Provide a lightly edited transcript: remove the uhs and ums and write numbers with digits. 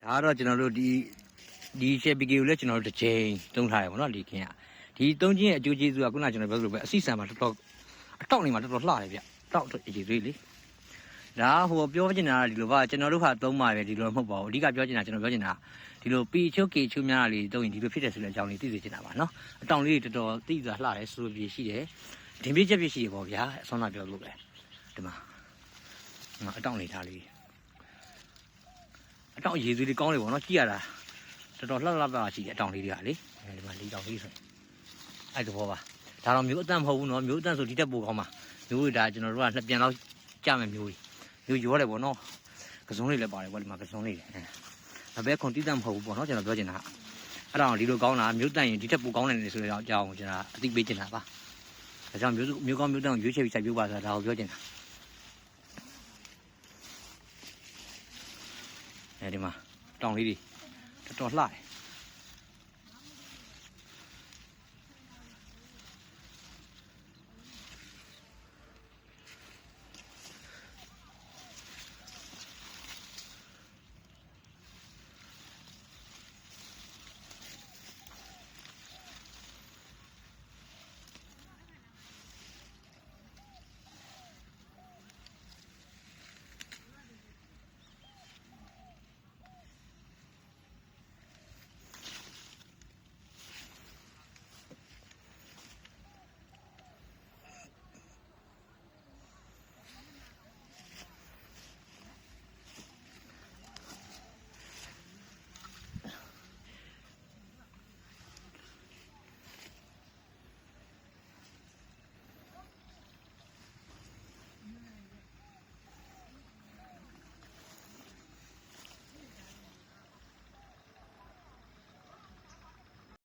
ဒါကတော့ကျွန်တော်တို့ဒီရှယ်ပီကေကိုလည်းကျွန်တော်တို့တစ်ချိန်သုံးထားရပါတော့ဒီခင်ဗျဒီသုံးချင်းရဲ့အကျိုးကျေးဇူးကခုနကကျွန်တော်ပြောသလိုပဲအစိဆန်မှာတော်တော်အတောက်နေမှာတော်တော်လှတယ်ဗျတောက်အကျိုးလေးလေဒါဟိုပြောချင်တာဒီလိုပါကျွန်တော်တို့ဟာသုံးပါပဲဒီလိုမဟုတ်ပါဘူးအဓိကပြောချင်တာကျွန်တော်ပြောချင်တာဒီလိုပီချိုကေချိုများလေးသုံးရင်ဒီလိုဖြစ်တယ်ဆိုတဲ့အကြောင်းလေးသိစေချင်တာပါနော်အတောင်လေးတော်တော်သိစွာလှတယ်ဆိုလိုပြရှိတယ်ဒင်ပြည့်ချက်ပြည့်ရှိတယ်ပေါ့ဗျာအဆုံးလာပြောလို့ပဲဒီမှာအတောင်လေးထားလေးအတောင်ရေသွေးလေးကောင်းလေပေါ့နော်ကြည့်ရတာတော်တော်လှလှပါရှိတယ်အတောင်လေးတွေကလေဒီမှာလေးတောင်လေးဆိုအဲ့ဒါဘောပါဒါတော့မျိုးအတန့်မဟုတ်ဘူးနော်မျိုးအတန့်ဆိုဒီတက်ပိုကောင်းပါမျိုးဒါကျွန်တော်တို့ကနှစ်ပြန်လောက်ကြမယ်မျိုးရောတယ်ပေါ့နော်ကစုံလေးလည်းပါတယ်ပေါ့ဒီမှာကစုံလေးတယ်ဒါပဲခွန်တိတတ်မဟုတ်ဘူးပေါ့နော်ကျွန်တော်ပြောချင်တာအဲ့ဒါဒီလိုကောင်းတာမျိုးတန့်ရင်ဒီတက်ပိုကောင်းတယ်ဆိုတဲ့အကြောင်းကိုကျွန်တော်အသိပေးချင်တာပါဒါကြောင့်မျိုးကောင်းမျိုးတန့်ကိုရွေးချယ်ပြီးစိုက်ပျိုးပါဆိုတာဒါကိုပြောချင်တာအဲဒီမှာတောင်လေးတွေတော်တော်လှတယ်